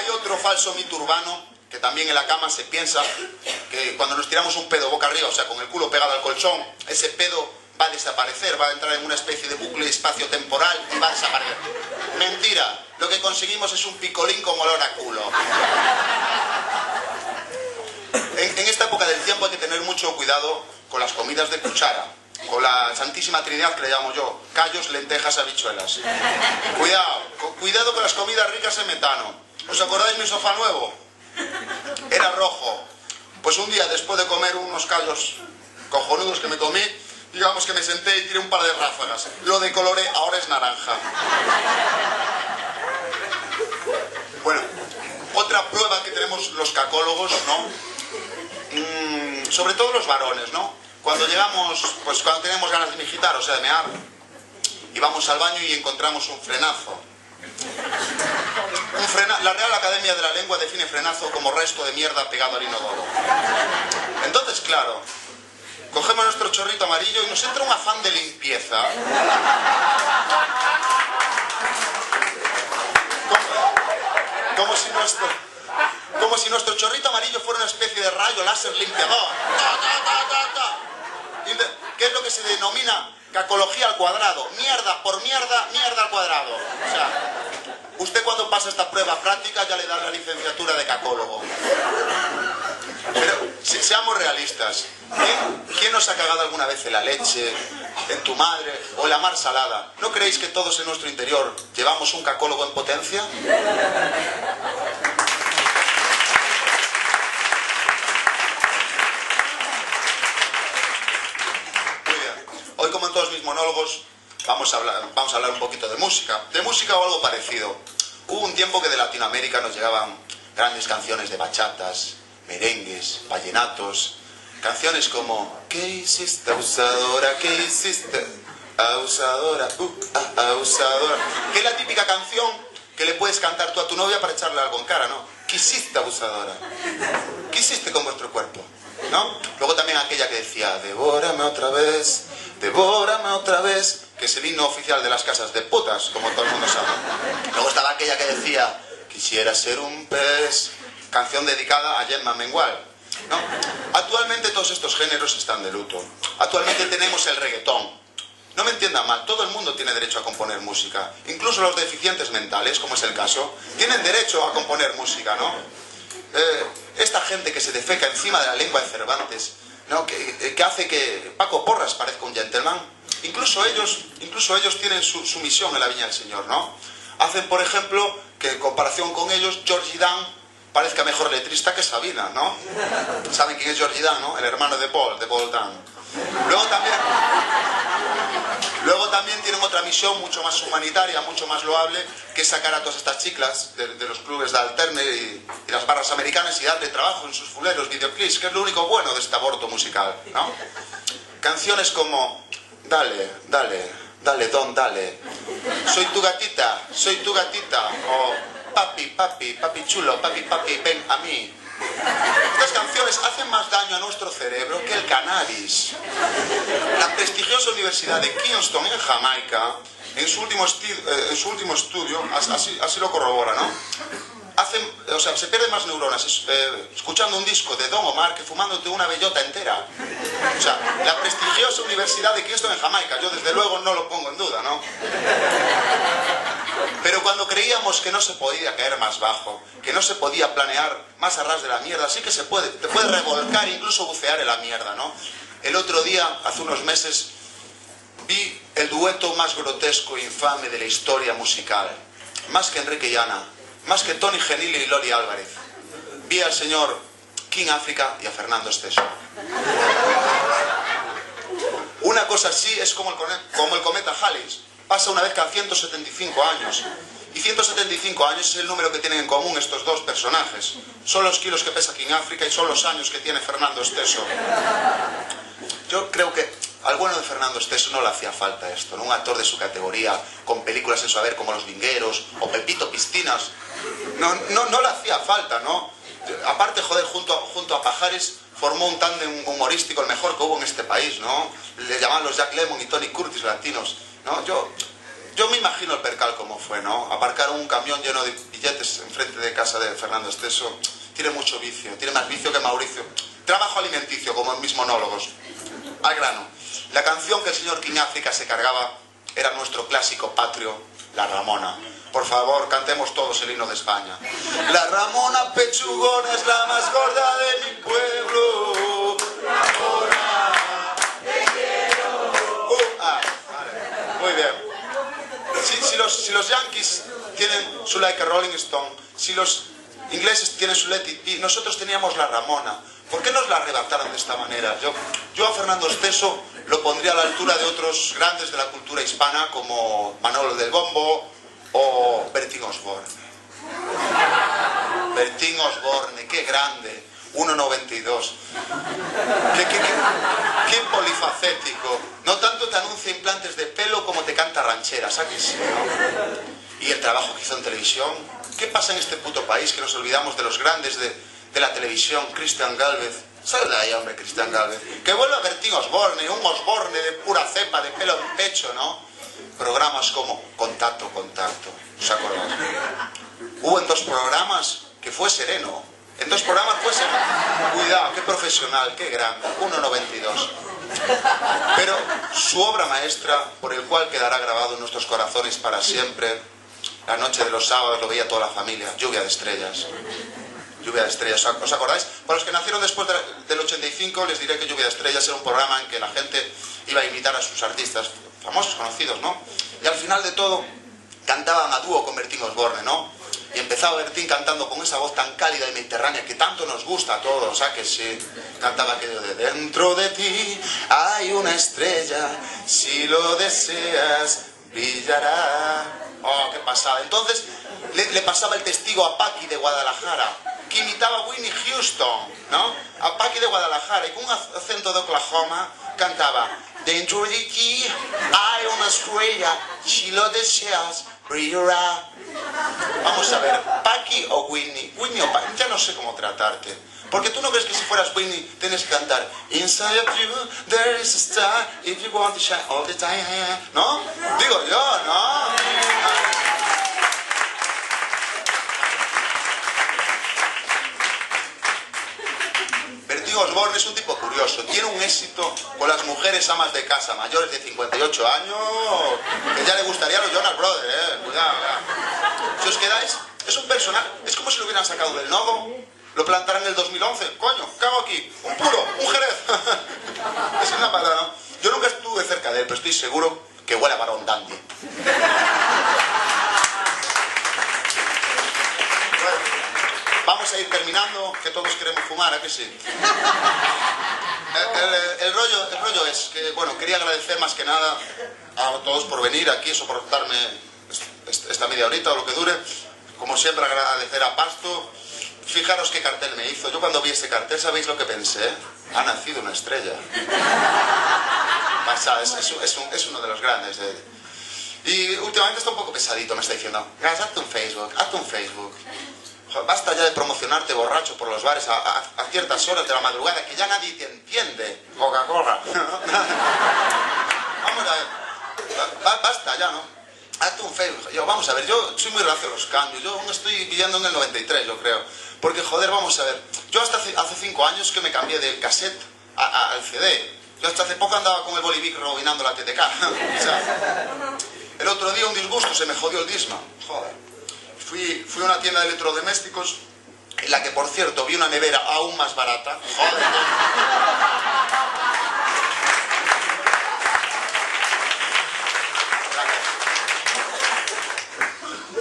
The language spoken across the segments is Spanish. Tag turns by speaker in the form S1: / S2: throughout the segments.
S1: Hay otro falso mito urbano, que también en la cama se piensa que cuando nos tiramos un pedo boca arriba, o sea, con el culo pegado al colchón, ese pedo va a desaparecer, va a entrar en una especie de bucle espacio-temporal y va a desaparecer. Mentira, lo que conseguimos es un picolín con olor a culo. En esta época del tiempo hay que tener mucho cuidado con las comidas de cuchara, con la Santísima Trinidad que le llamo yo, callos, lentejas, habichuelas. Cuidado con las comidas ricas en metano. ¿Os acordáis mi sofá nuevo? Era rojo. Pues un día después de comer unos callos cojonudos que me comí, digamos que me senté y tiré un par de ráfagas. Lo decoloré, ahora es naranja. Bueno, otra prueba que tenemos los cacólogos, ¿no? Sobre todo los varones, ¿no? Cuando llegamos, pues cuando tenemos ganas de mijitar, o sea, de mear, y vamos al baño y encontramos un frenazo. La Real Academia de la Lengua define frenazo como resto de mierda pegado al inodoro. Entonces, claro, cogemos nuestro chorrito amarillo y nos entra un afán de limpieza. Como si nuestro chorrito amarillo fuera una especie de rayo láser limpiador. ¿Qué es lo que se denomina cacología al cuadrado? Mierda por mierda, mierda al cuadrado. O sea, usted cuando pasa esta prueba práctica ya le da la licenciatura de cacólogo. Pero seamos realistas. ¿Quién nos ha cagado alguna vez en la leche, en tu madre o en la mar salada? ¿No creéis que todos en nuestro interior llevamos un cacólogo en potencia? Hoy, como en todos mis monólogos, vamos a hablar un poquito de música o algo parecido. Hubo un tiempo que de Latinoamérica nos llegaban grandes canciones de bachatas, merengues, vallenatos, canciones como ¿qué hiciste, abusadora? ¿Qué hiciste, abusadora? Abusadora. Que es la típica canción que le puedes cantar tú a tu novia para echarle algo en cara, ¿no? ¿Qué hiciste, abusadora? ¿Qué hiciste con vuestro cuerpo? ¿No? Luego también aquella que decía devórame otra vez, que es el himno oficial de las casas de putas, como todo el mundo sabe. Luego estaba aquella que decía quisiera ser un pez, canción dedicada a Gemma Mengual, ¿no? Actualmente todos estos géneros están de luto. Actualmente tenemos el reggaetón. No me entiendan mal, todo el mundo tiene derecho a componer música. Incluso los deficientes mentales, como es el caso, tienen derecho a componer música, ¿no? Esta gente que se defeca encima de la lengua de Cervantes, ¿no? que hace que Paco Porras parezca un gentleman. Incluso ellos tienen su misión en la Viña del Señor, ¿no? Hacen, por ejemplo, que en comparación con ellos, Georgie Dan parezca mejor letrista que Sabina, ¿no? ¿Saben quién es Georgie Dan, no? El hermano de Paul Dan. Luego también tienen otra misión mucho más humanitaria, mucho más loable, que es sacar a todas estas chiclas de los clubes de Alterne y las barras americanas y darle trabajo en sus fuleros videoclips, que es lo único bueno de este aborto musical, ¿no? Canciones como dale, dale, dale, don, dale, soy tu gatita, o papi, papi, papi chulo, papi, papi, ven a mí. Estas canciones hacen más daño a nuestro cerebro que el cannabis. La prestigiosa Universidad de Kingston, en Jamaica, en su último estudio, así lo corrobora, ¿no? Se pierden más neuronas escuchando un disco de Don Omar que fumándote una bellota entera. O sea, la prestigiosa Universidad de Kingston en Jamaica, yo desde luego no lo pongo en duda, ¿no? Pero cuando creíamos que no se podía caer más bajo, que no se podía planear más a ras de la mierda, sí que se puede, te puedes revolcar e incluso bucear en la mierda, ¿no? El otro día, hace unos meses, vi el dueto más grotesco e infame de la historia musical. Más que Enrique y Ana, más que Tony Genili y Loli Álvarez. Vi al señor King África y a Fernando Esteso. Una cosa así es como el cometa Halley. Pasa una vez cada 175 años. Y 175 años es el número que tienen en común estos dos personajes. Son los kilos que pesa King África y son los años que tiene Fernando Esteso. Yo creo que al bueno de Fernando Esteso no le hacía falta esto, ¿no? Un actor de su categoría, con películas en su haber como Los Vingueros o Pepito Piscinas. No le hacía falta, ¿no? Aparte, joder, junto a Pajares formó un tándem humorístico el mejor que hubo en este país, ¿no? Le llamaban los Jack Lemmon y Tony Curtis latinos, ¿no? Yo Yo me imagino el percal como fue, ¿no? Aparcar un camión lleno de billetes enfrente de casa de Fernando Esteso tiene mucho vicio, tiene más vicio que Mauricio. Trabajo alimenticio, como en mis monólogos. Al grano. La canción que el señor Quiñáfrica se cargaba era nuestro clásico patrio, La Ramona. Por favor, cantemos todos el himno de España. La Ramona pechugona es la más gorda de mi pueblo. Ramona, te quiero. Vale. Muy bien. Si los Yankees tienen su Like a Rolling Stone, si los ingleses tienen su Let It Be, nosotros teníamos La Ramona. ¿Por qué nos la arrebataron de esta manera? Yo a Fernando Esteso lo pondría a la altura de otros grandes de la cultura hispana como Manolo del Bombo o Bertín Osborne. Bertín Osborne, qué grande, 1,92. Qué polifacético. No tanto te anuncia implantes de pelo como te canta rancheras, ¿a que sí, no? Y el trabajo que hizo en televisión. ¿Qué pasa en este puto país que nos olvidamos de los grandes de la televisión? Cristian Gálvez. Sal de ahí, hombre, Cristian Gálvez. Que vuelva Bertín Osborne, un Osborne de pura cepa, de pelo en pecho, ¿no? Programas como Contacto, ¿os acordáis? Hubo en 2 programas que fue sereno. En 2 programas fue sereno. Cuidado, qué profesional, qué grande. 1,92. Pero su obra maestra, por el cual quedará grabado en nuestros corazones para siempre, la noche de los sábados lo veía toda la familia, Lluvia de Estrellas. Lluvia de Estrellas, ¿os acordáis? Para los que nacieron después del 85 les diré que Lluvia de Estrellas era un programa en que la gente iba a imitar a sus artistas famosos, conocidos, ¿no? Y al final de todo cantaban a dúo con Bertín Osborne, ¿no? Y empezaba Bertín cantando con esa voz tan cálida y mediterránea que tanto nos gusta a todos, ¿a que sí? Cantaba aquello de dentro de ti hay una estrella, si lo deseas brillará. Oh, qué pasada. Entonces le pasaba el testigo a Paqui de Guadalajara, que imitaba a Whitney Houston, ¿no? A Paqui de Guadalajara, y con un acento de Oklahoma cantaba: dentro de ti hay una estrella, si lo deseas brillará. Vamos a ver, Paqui o Whitney. Whitney o Paqui, ya no sé cómo tratarte. Porque tú no crees que si fueras Whitney tienes que cantar Inside of you there is a star if you want to shine all the time, ¿no? Digo yo, ¿no? Bertín Osborne es un tipo curioso, tiene un éxito con las mujeres amas de casa mayores de 58 años, que ya le gustaría a los Jonas Brothers, cuidado, Si os quedáis, es un personaje, es como si lo hubieran sacado del nodo, lo plantaran en el 2011, coño, ¿qué hago aquí? Un puro, un jerez. Es una palabra, ¿no? Yo nunca estuve cerca de él, pero estoy seguro que huele a varón dandy. Bueno, vamos a ir terminando, que todos queremos fumar, ¿a que sí? El rollo es que, bueno, quería agradecer más que nada a todos por venir aquí, soportarme esta media horita o lo que dure. Como siempre, agradecer a Pasto. Fijaros qué cartel me hizo. Yo cuando vi ese cartel, ¿sabéis lo que pensé? Ha nacido una estrella. Es uno de los grandes. Y últimamente está un poco pesadito, me está diciendo: Gas, hazte un Facebook. Joder, basta ya de promocionarte borracho por los bares a ciertas horas de la madrugada, que ya nadie te entiende. Coca-Cola. Vamos a ver. Basta ya, ¿no? Hazte un Facebook. Vamos a ver, yo soy muy reacio a los cambios. Yo aún estoy viviendo en el 93, yo creo. Porque, joder, vamos a ver. Yo hasta hace 5 años que me cambié del cassette al CD. Yo hasta hace poco andaba con el Bolivic rebobinando la TTK. O sea, el otro día un disgusto, se me jodió el Discman. Joder. Fui a una tienda de electrodomésticos en la que, por cierto, vi una nevera aún más barata. Joder.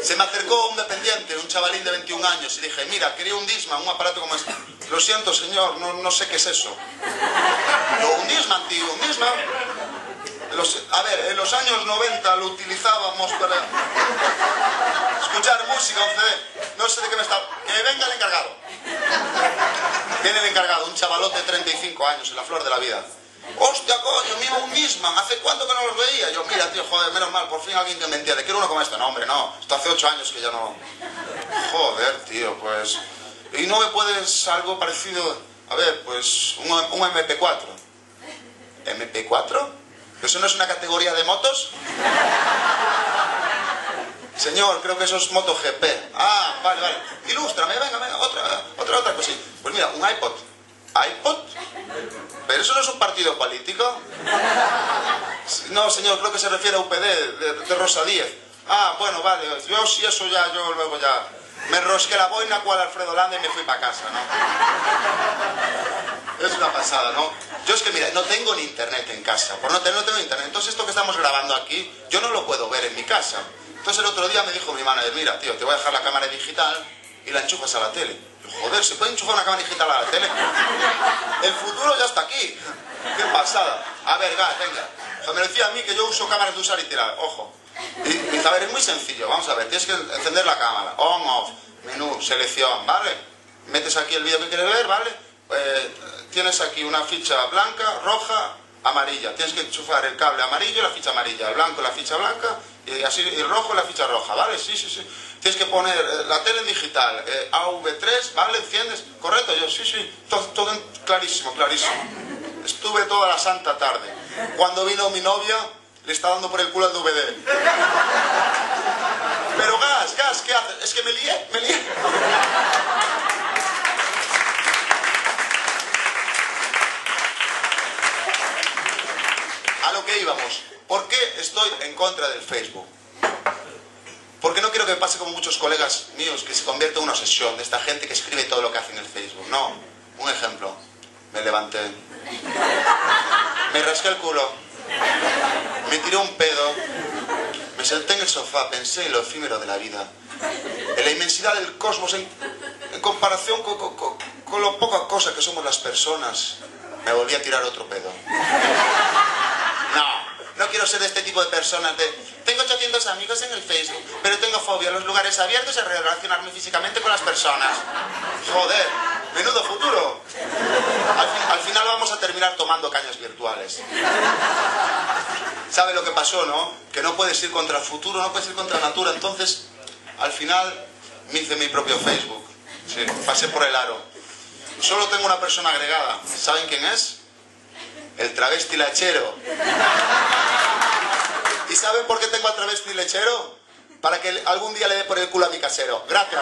S1: Se me acercó un dependiente, un chavalín de 21 años, y dije: mira, quería un Discman, un aparato como este. Lo siento, señor, no sé qué es eso. Yo, un Discman, tío, un Discman. A ver, en los años 90 lo utilizábamos para escuchar música, un CD. No sé de qué me está... Que venga el encargado. Viene el encargado, un chavalote de 35 años, en la flor de la vida. Hostia, coño, mira un Discman, ¿hace cuánto que no los veía? Yo, mira, tío, joder, menos mal, por fin alguien que me entiende. Quiero uno como este. No, hombre, no, esto hace 8 años que ya no... Joder, tío, pues... ¿Y no me puedes algo parecido? A ver, pues, un MP4. ¿MP4? ¿Eso no es una categoría de motos? Señor, creo que eso es MotoGP. Ah, vale, vale. Ilústrame, venga, venga, otra cosita. Pues mira, un iPod. ¿iPod? ¿Pero eso no es un partido político? No, señor, creo que se refiere a UPD, de Rosa Díez. Ah, bueno, vale. Yo sí, eso ya, yo luego ya... Me enrosqué la boina cual Alfredo Landa y me fui para casa, ¿no? Es una pasada, ¿no? Yo es que, mira, no tengo ni internet en casa. Por no tengo internet. Entonces esto que estamos grabando aquí, yo no lo puedo ver en mi casa. Entonces el otro día me dijo mi manager, mira, tío, te voy a dejar la cámara digital y la enchufas a la tele. Y, joder, ¿se puede enchufar una cámara digital a la tele? El futuro ya está aquí. Qué pasada. A ver, gas, venga. O sea, me decía a mí que yo uso cámaras de usar y tirar. Ojo. Y dice, a ver, es muy sencillo. Vamos a ver, tienes que encender la cámara. On, off, menú, selección, ¿vale? Metes aquí el vídeo que quieres ver, ¿vale? Tienes aquí una ficha blanca, roja, amarilla. Tienes que enchufar el cable amarillo y la ficha amarilla. El blanco la ficha blanca y así el rojo la ficha roja, ¿vale? Sí, sí, sí. Tienes que poner la tele en digital, AV3, ¿vale? ¿Enciendes? ¿Correcto? Yo, sí, sí. Todo clarísimo, clarísimo. Estuve toda la santa tarde. Cuando vino mi novia, le está dando por el culo al DVD. Pero gas, ¿qué haces? Es que me lié. A lo que íbamos. ¿Por qué estoy en contra del Facebook? Porque no quiero que me pase como muchos colegas míos, que se convierte en una obsesión de esta gente que escribe todo lo que hace en el Facebook. No. Un ejemplo. Me levanté. Me rasqué el culo. Me tiré un pedo. Me senté en el sofá, pensé en lo efímero de la vida. En la inmensidad del cosmos, en comparación con lo poca cosa que somos las personas. Me volví a tirar otro pedo. No quiero ser de este tipo de personas de... Tengo 800 amigos en el Facebook, pero tengo fobia a los lugares abiertos y a relacionarme físicamente con las personas. Joder, menudo futuro. Al final vamos a terminar tomando cañas virtuales. ¿Sabe lo que pasó, no? Que no puedes ir contra el futuro, no puedes ir contra la natura. Entonces, al final, me hice mi propio Facebook. Sí, pasé por el aro. Solo tengo una persona agregada. ¿Saben quién es? El travesti lechero. ¿Y saben por qué tengo al travesti lechero? Para que algún día le dé por el culo a mi casero. Gracias.